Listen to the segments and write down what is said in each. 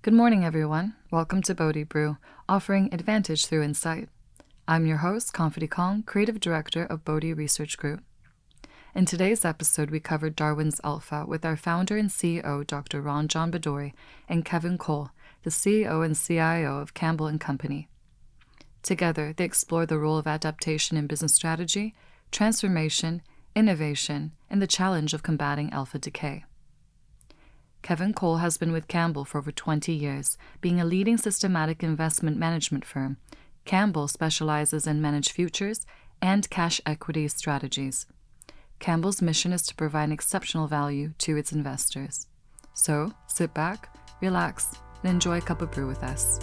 Good morning, everyone. Welcome to BodhiBrew, offering advantage through insight. I'm your host, Confidee Kong, Creative Director of Bodhi Research Group. In today's episode, we covered Darwin's Alpha with our founder and CEO, Dr. Ranjan Bhaduri, and Kevin Cole, the CEO and CIO of Campbell Company. Together, they explore the role of adaptation in business strategy, transformation, innovation, and the challenge of combating alpha decay. Kevin Cole has been with Campbell for over 20 years, being a leading systematic investment management firm. Campbell specializes in managed futures and cash equity strategies. Campbell's mission is to provide exceptional value to its investors. So, sit back, relax, and enjoy a cup of brew with us.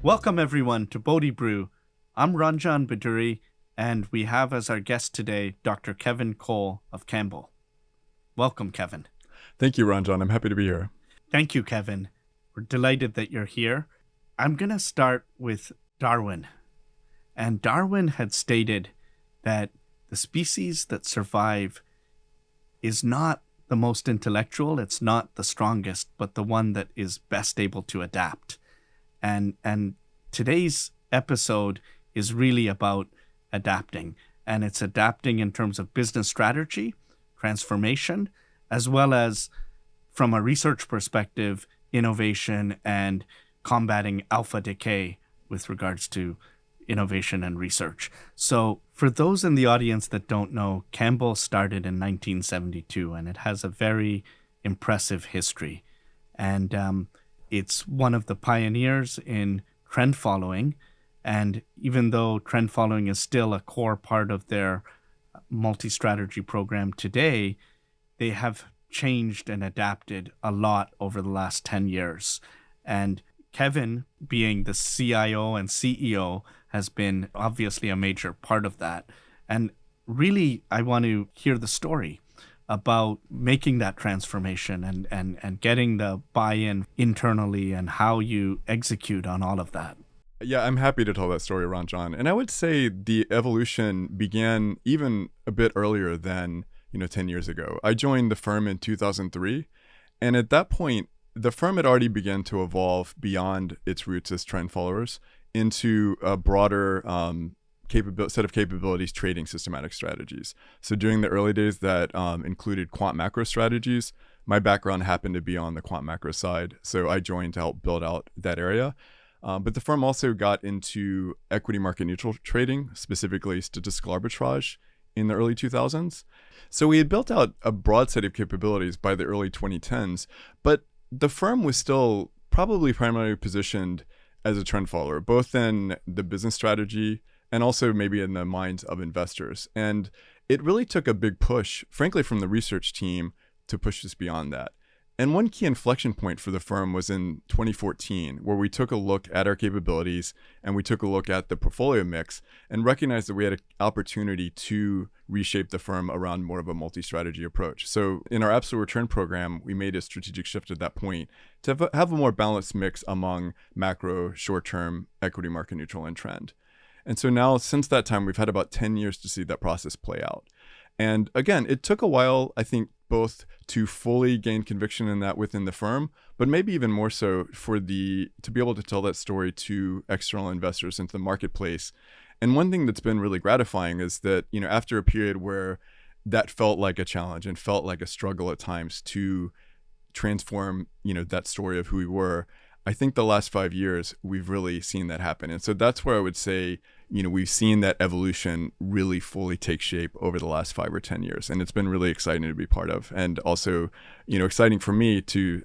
Welcome everyone to BodhiBrew. I'm Ranjan Bhaduri, and we have as our guest today Dr. Kevin Cole of Campbell. Welcome, Kevin. Thank you, Ranjan. I'm happy to be here. Thank you, Kevin. We're delighted that you're here. I'm going to start with Darwin. And Darwin had stated that the species that survive is not the most intellectual, it's not the strongest, but the one that is best able to adapt. And today's episode is really about adapting, and it's adapting in terms of business strategy, transformation, as well as from a research perspective, innovation and combating alpha decay with regards to innovation and research. So for those in the audience that don't know, Campbell started in 1972, and it has a very impressive history. And it's one of the pioneers in trend following. And even though trend following is still a core part of their multi-strategy program today, they have changed and adapted a lot over the last 10 years. And Kevin, being the CIO and CEO, has been obviously a major part of that. And really, I want to hear the story about making that transformation and getting the buy-in internally and how you execute on all of that. Yeah, I'm happy to tell that story, Ranjan. And I would say the evolution began even a bit earlier than, 10 years ago. I joined the firm in 2003. And at that point, the firm had already begun to evolve beyond its roots as trend followers into a broader set of capabilities trading systematic strategies. So during the early days that included quant macro strategies, my background happened to be on the quant macro side. So I joined to help build out that area. But the firm also got into equity market neutral trading, specifically statistical arbitrage, in the early 2000s. So we had built out a broad set of capabilities by the early 2010s, but the firm was still probably primarily positioned as a trend follower, both in the business strategy and also maybe in the minds of investors. And it really took a big push, frankly, from the research team to push us beyond that. And one key inflection point for the firm was in 2014, where we took a look at our capabilities and we took a look at the portfolio mix and recognized that we had an opportunity to reshape the firm around more of a multi-strategy approach. So in our absolute return program, we made a strategic shift at that point to have a more balanced mix among macro, short-term, equity market neutral, and trend. And so now, since that time, we've had about 10 years to see that process play out. And again, it took a while, I think, both to fully gain conviction in that within the firm, but maybe even more so to be able to tell that story to external investors into the marketplace. And one thing that's been really gratifying is that, after a period where that felt like a challenge and felt like a struggle at times to transform, that story of who we were, I think the last 5 years, we've really seen that happen. And so that's where I would say, we've seen that evolution really fully take shape over the last 5 or 10 years. And it's been really exciting to be part of. And also, exciting for me to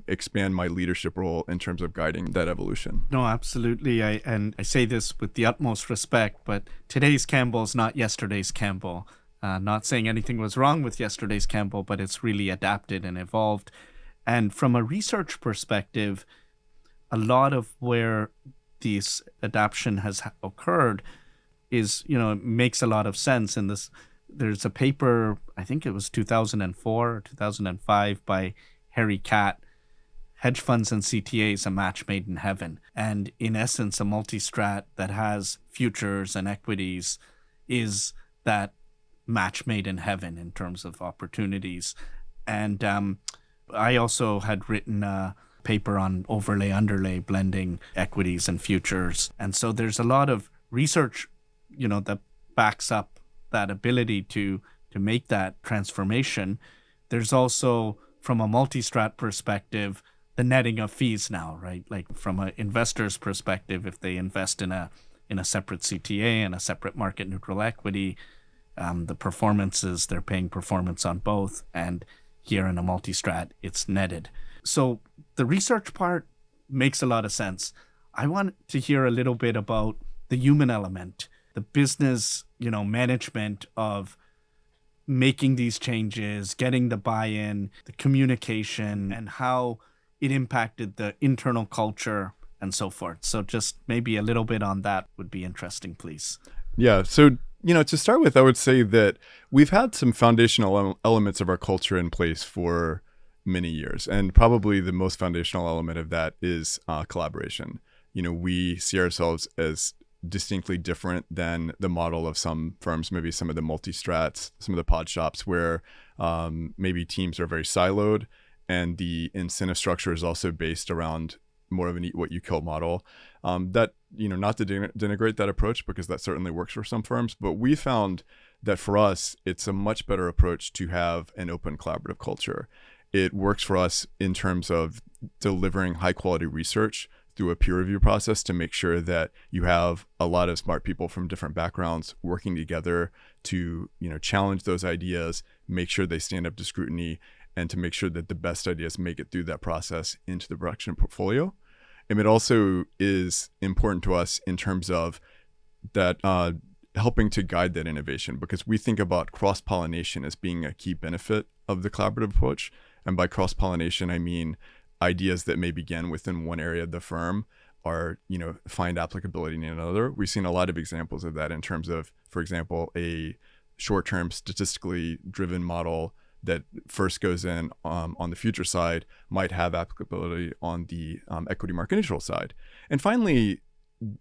expand my leadership role in terms of guiding that evolution. No, absolutely. I say this with the utmost respect, but today's Campbell is not yesterday's Campbell. Not saying anything was wrong with yesterday's Campbell, but it's really adapted and evolved. And from a research perspective, a lot of where this adaptation has occurred is, it makes a lot of sense in this. There's a paper, I think it was 2004 or 2005 by Harry Catt, Hedge Funds and CTAs, a match made in heaven. And in essence, a multi-strat that has futures and equities is that match made in heaven in terms of opportunities. And I also had written a paper on overlay underlay blending equities and futures. And so there's a lot of research, that backs up that ability to make that transformation. There's also, from a multi-strat perspective, the netting of fees now, right? Like from an investor's perspective, if they invest in a separate CTA and a separate market neutral equity, the performances, they're paying performance on both. And here in a multi-strat, it's netted. So the research part makes a lot of sense. I want to hear a little bit about the human element, the business, management of making these changes, getting the buy-in, the communication, and how it impacted the internal culture and so forth. So just maybe a little bit on that would be interesting, please. Yeah. So, to start with, I would say that we've had some foundational elements of our culture in place for many years. And probably the most foundational element of that is collaboration. We see ourselves as distinctly different than the model of some firms, maybe some of the multi-strats, some of the pod shops where maybe teams are very siloed and the incentive structure is also based around more of an eat what you kill model. That, not to denigrate that approach because that certainly works for some firms, but we found that for us, it's a much better approach to have an open collaborative culture. It works for us in terms of delivering high quality research through a peer review process to make sure that you have a lot of smart people from different backgrounds working together to, challenge those ideas, make sure they stand up to scrutiny, and to make sure that the best ideas make it through that process into the production portfolio. And it also is important to us in terms of that helping to guide that innovation, because we think about cross-pollination as being a key benefit of the collaborative approach. And by cross-pollination, I mean ideas that may begin within one area of the firm are, find applicability in another. We've seen a lot of examples of that in terms of, for example, a short-term statistically driven model that first goes in on the future side might have applicability on the equity market neutral side. And finally,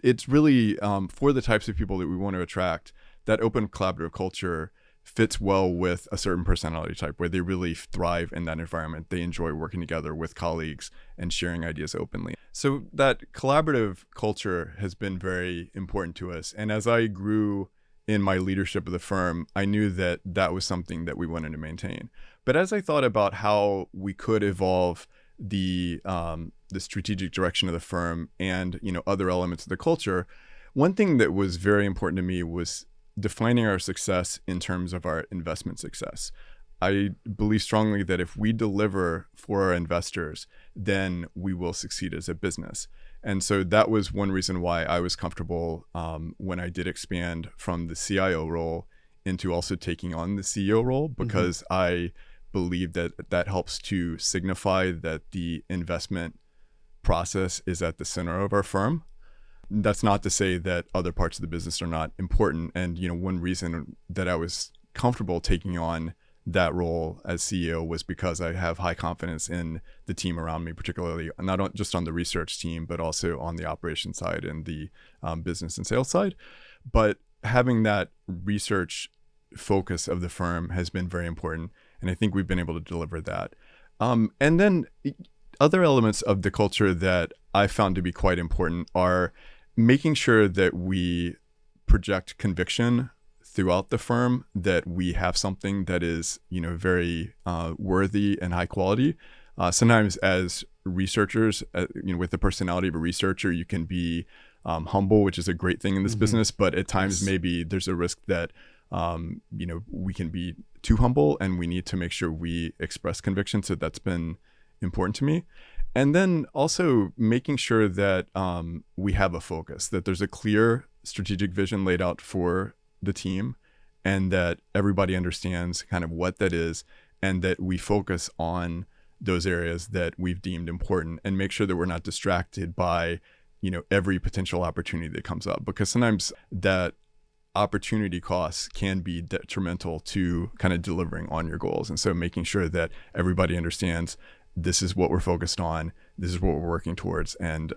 it's really for the types of people that we want to attract, that open collaborative culture fits well with a certain personality type where they really thrive in that environment. They enjoy working together with colleagues and sharing ideas openly. So that collaborative culture has been very important to us. And as I grew in my leadership of the firm, I knew that that was something that we wanted to maintain. But as I thought about how we could evolve the strategic direction of the firm and other elements of the culture, one thing that was very important to me was defining our success in terms of our investment success. I believe strongly that if we deliver for our investors, then we will succeed as a business. And so that was one reason why I was comfortable when I did expand from the CIO role into also taking on the CEO role, because I believe that that helps to signify that the investment process is at the center of our firm. That's not to say that other parts of the business are not important. And, one reason that I was comfortable taking on that role as CEO was because I have high confidence in the team around me, particularly not just on the research team, but also on the operations side and the business and sales side. But having that research focus of the firm has been very important. And I think we've been able to deliver that. And then other elements of the culture that I found to be quite important are making sure that we project conviction throughout the firm, that we have something that is, very worthy and high quality. Sometimes as researchers, with the personality of a researcher, you can be humble, which is a great thing in this business. But at times, maybe there's a risk that, we can be too humble, and we need to make sure we express conviction. So that's been important to me. And then also making sure that we have a focus, that there's a clear strategic vision laid out for the team, and that everybody understands kind of what that is, and that we focus on those areas that we've deemed important, and make sure that we're not distracted by, every potential opportunity that comes up, because sometimes that opportunity costs can be detrimental to kind of delivering on your goals. And so making sure that everybody understands this is what we're focused on, this is what we're working towards, and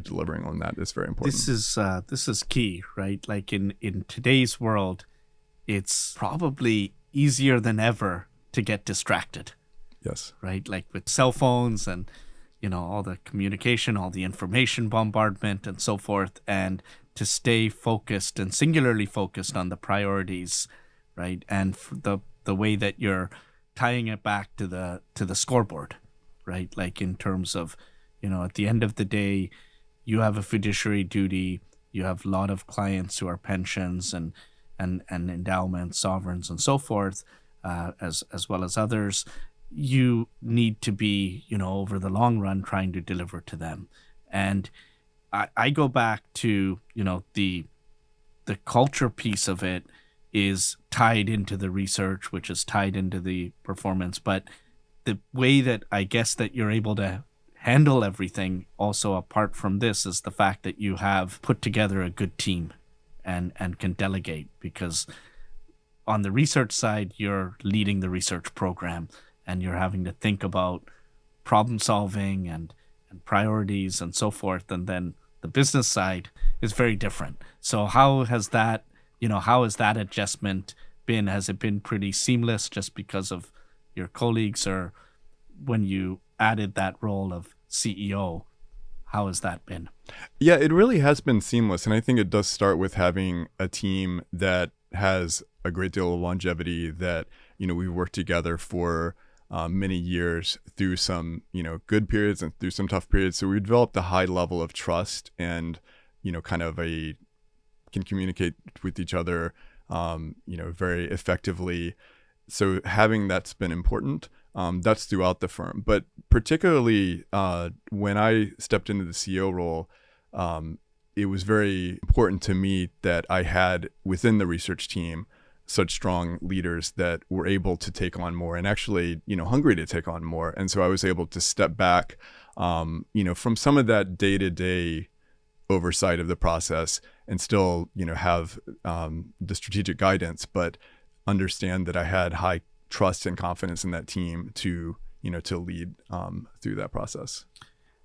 delivering on that is very important. This is key, right? Like in today's world, it's probably easier than ever to get distracted, Yes. right? Like with cell phones and, all the communication, all the information bombardment and so forth, and to stay focused and singularly focused on the priorities, right? And the way that you're tying it back to the scoreboard, right? Like in terms of, at the end of the day, you have a fiduciary duty. You have a lot of clients who are pensions and endowments, sovereigns, and so forth, as well as others. You need to be, over the long run, trying to deliver to them. And I go back to, the culture piece of it is tied into the research, which is tied into the performance. But the way that I guess that you're able to handle everything also apart from this is the fact that you have put together a good team and can delegate, because on the research side, you're leading the research program and you're having to think about problem solving and priorities and so forth. And then the business side is very different. So how has that adjustment been? Has it been pretty seamless just because of your colleagues, or when you added that role of CEO, how has that been? Yeah, it really has been seamless. And I think it does start with having a team that has a great deal of longevity, that, we've worked together for many years through some, good periods and through some tough periods. So we developed a high level of trust and, can communicate with each other, very effectively. So having that's been important. That's throughout the firm. But particularly when I stepped into the CEO role, it was very important to me that I had within the research team such strong leaders that were able to take on more and actually, hungry to take on more. And so I was able to step back, from some of that day-to-day oversight of the process and still, have the strategic guidance, but understand that I had high trust and confidence in that team to lead through that process.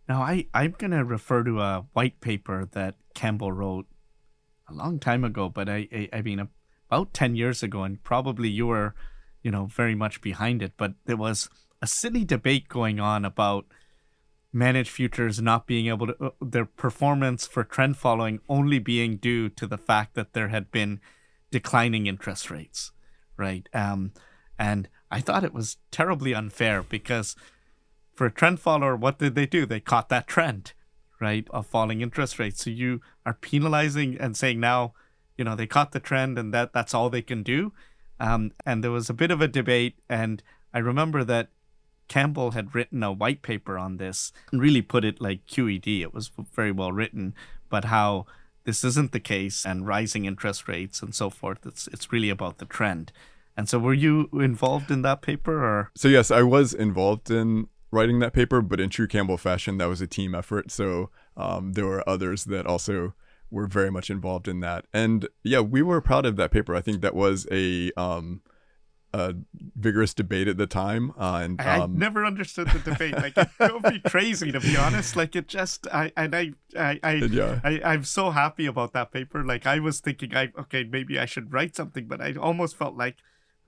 Now, I'm going to refer to a white paper that Campbell wrote a long time ago, but I mean, about 10 years ago, and probably you were, very much behind it, but there was a silly debate going on about managed futures not being able to, their performance for trend following only being due to the fact that there had been declining interest rates, right? And I thought it was terribly unfair, because for a trend follower, what did they do? They caught that trend, right, of falling interest rates. So you are penalizing and saying now, they caught the trend and that's all they can do. And there was a bit of a debate. And I remember that Campbell had written a white paper on this and really put it like QED. It was very well written, but how this isn't the case, and rising interest rates and so forth. It's really about the trend. And so were you involved in that paper, or? So yes, I was involved in writing that paper, but in true Campbell fashion, that was a team effort. So there were others that also were very much involved in that. And yeah, we were proud of that paper. I think that was a vigorous debate at the time. And I never understood the debate. Like, it drove me crazy, to be honest. Like, it just, I'm so happy about that paper. Like, I was thinking, okay, maybe I should write something, but I almost felt like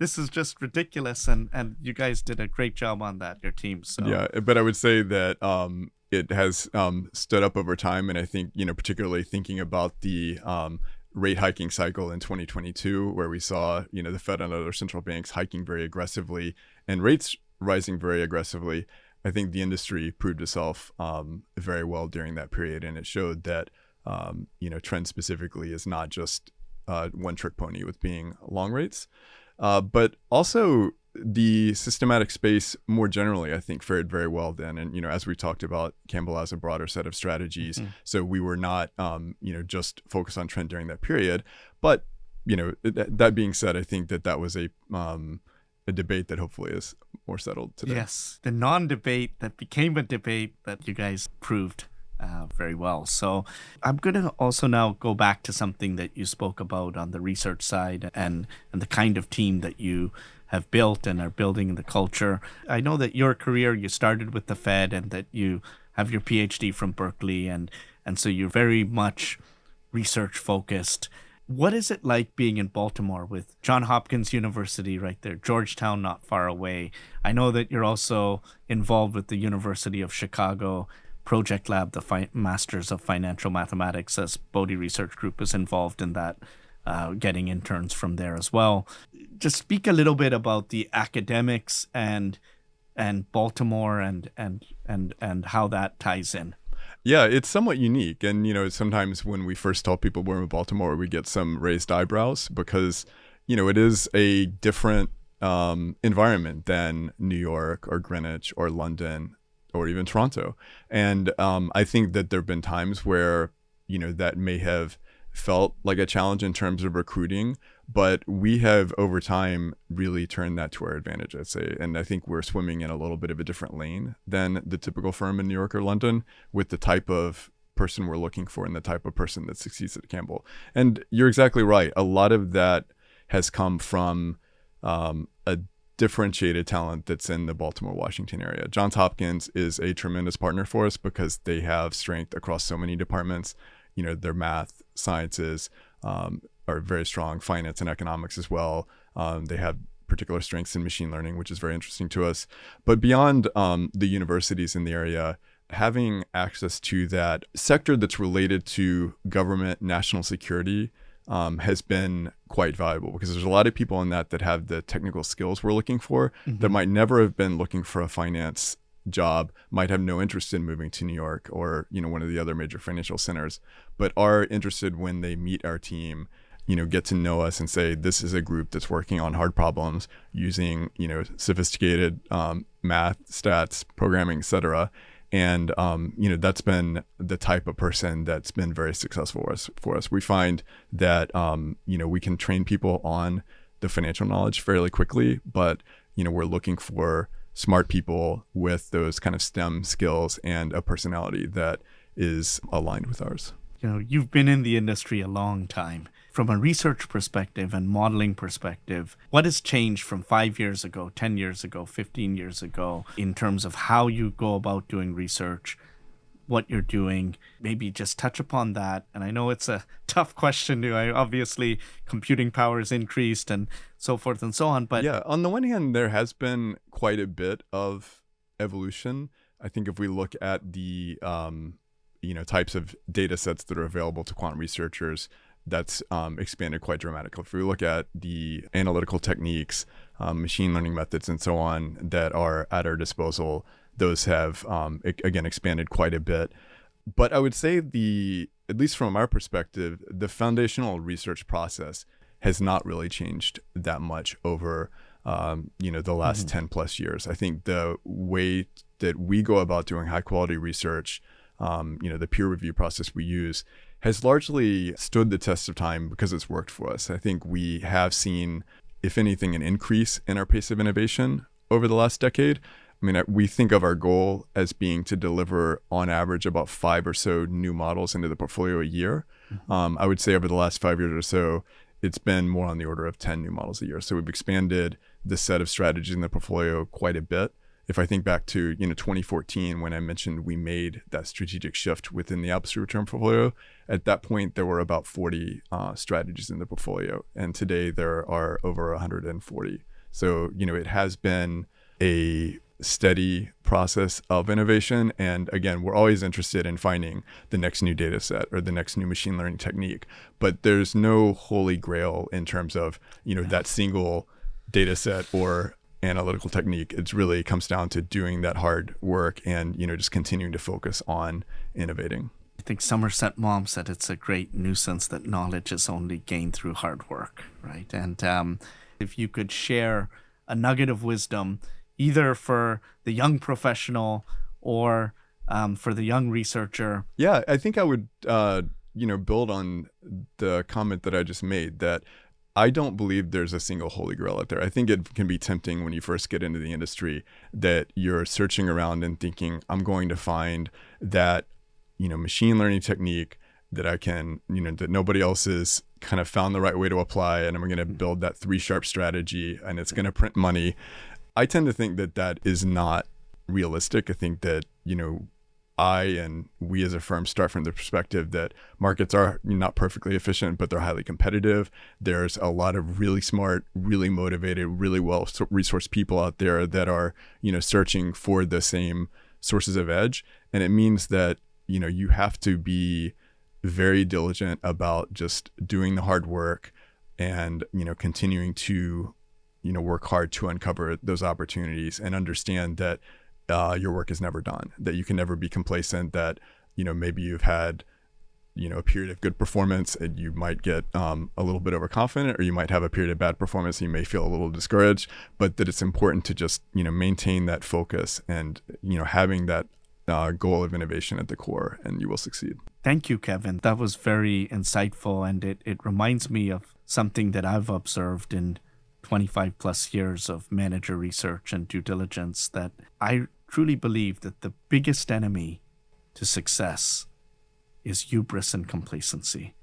this is just ridiculous. And you guys did a great job on that, your team. So yeah, but I would say that it has stood up over time. And I think, particularly thinking about the rate hiking cycle in 2022, where we saw, the Fed and other central banks hiking very aggressively and rates rising very aggressively, I think the industry proved itself very well during that period. And it showed that, trend specifically is not just one trick pony with being long rates, but also the systematic space more generally, I think, fared very well then. And, as we talked about, Campbell has a broader set of strategies. Mm-hmm. So we were not, just focused on trend during that period. But, that being said, I think that was a debate that hopefully is more settled today. Yes, the non-debate that became a debate that you guys proved very well. So I'm going to also now go back to something that you spoke about on the research side and the kind of team that you have built and are building the culture. I know that your career, you started with the Fed and that you have your PhD from Berkeley. And so you're very much research focused. What is it like being in Baltimore with Johns Hopkins University right there, Georgetown not far away? I know that you're also involved with the University of Chicago Project Lab, the Masters of Financial Mathematics, as Bodhi Research Group is involved in that, getting interns from there as well. Just speak a little bit about the academics and Baltimore and how that ties in. Yeah, it's somewhat unique. And, sometimes when we first tell people we're in Baltimore, we get some raised eyebrows because, it is a different environment than New York or Greenwich or London or even Toronto. And I think that there have been times where, that may have felt like a challenge in terms of recruiting, but we have over time really turned that to our advantage, I'd say. And I think we're swimming in a little bit of a different lane than the typical firm in New York or London with the type of person we're looking for and the type of person that succeeds at Campbell. And you're exactly right. A lot of that has come from a differentiated talent that's in the Baltimore, Washington area. Johns Hopkins is a tremendous partner for us because they have strength across so many departments. Their math, sciences are very strong, finance and economics as well. They have particular strengths in machine learning, which is very interesting to us. But beyond the universities in the area, having access to that sector that's related to government, national security has been quite valuable because there's a lot of people in that have the technical skills we're looking for that might never have been looking for a finance job, might have no interest in moving to New York or one of the other major financial centers, but are interested when they meet our team, get to know us and say this is a group that's working on hard problems using sophisticated math, stats, programming, etc. And that's been the type of person that's been very successful for us. We find that we can train people on the financial knowledge fairly quickly, but we're looking for smart people with those kind of STEM skills and a personality that is aligned with ours. You've been in the industry a long time. From a research perspective and modeling perspective, what has changed from 5 years ago, 10 years ago, 15 years ago in terms of how you go about doing research, what you're doing? Maybe just touch upon that. And I know it's a tough question to, obviously computing power has increased and so forth and so on. But yeah, on the one hand, there has been quite a bit of evolution. I think if we look at the types of data sets that are available to quant researchers, that's expanded quite dramatically. If we look at the analytical techniques, machine learning methods, and so on that are at our disposal, those have, again, expanded quite a bit. But I would say at least from our perspective, the foundational research process has not really changed that much over, the last 10 plus years. I think the way that we go about doing high quality research, the peer review process we use has largely stood the test of time because it's worked for us. I think we have seen, if anything, an increase in our pace of innovation over the last decade. I mean, we think of our goal as being to deliver on average about 5 or so new models into the portfolio a year. I would say over the last 5 years or so, it's been more on the order of 10 new models a year. So we've expanded the set of strategies in the portfolio quite a bit. If I think back to 2014, when I mentioned we made that strategic shift within the absolute return portfolio, at that point there were about 40 strategies in the portfolio, and today there are over 140. So it has been a steady process of innovation, and again, we're always interested in finding the next new data set or the next new machine learning technique, but there's no holy grail in terms of that single data set or analytical technique. It really comes down to doing that hard work and just continuing to focus on innovating. I think Somerset Maugham said it's a great nuisance that knowledge is only gained through hard work, right? And if you could share a nugget of wisdom, either for the young professional or for the young researcher. Yeah, I think I would build on the comment that I just made, that I don't believe there's a single holy grail out there. I think it can be tempting when you first get into the industry that you're searching around and thinking, I'm going to find that, machine learning technique that I can, that nobody else has kind of found the right way to apply. And I'm going to build that 3-sharp strategy and it's going to print money. I tend to think that that is not realistic. I think that, I and we as a firm start from the perspective that markets are not perfectly efficient, but they're highly competitive. There's a lot of really smart, really motivated, really well-resourced people out there that are, searching for the same sources of edge. And it means that, you have to be very diligent about just doing the hard work and, continuing to, work hard to uncover those opportunities and understand that your work is never done, that you can never be complacent, that, maybe you've had, a period of good performance and you might get a little bit overconfident, or you might have a period of bad performance and you may feel a little discouraged, but that it's important to just, maintain that focus and, having that goal of innovation at the core, and you will succeed. Thank you, Kevin. That was very insightful, and it reminds me of something that I've observed in 25 plus years of manager research and due diligence, that I truly believe that the biggest enemy to success is hubris and complacency.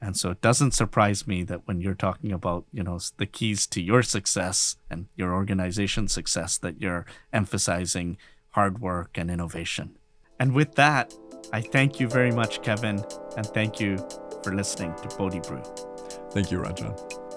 And so it doesn't surprise me that when you're talking about, the keys to your success and your organization's success, that you're emphasizing hard work and innovation. And with that, I thank you very much, Kevin, and thank you for listening to BodhiBrew. Thank you, Ranjan.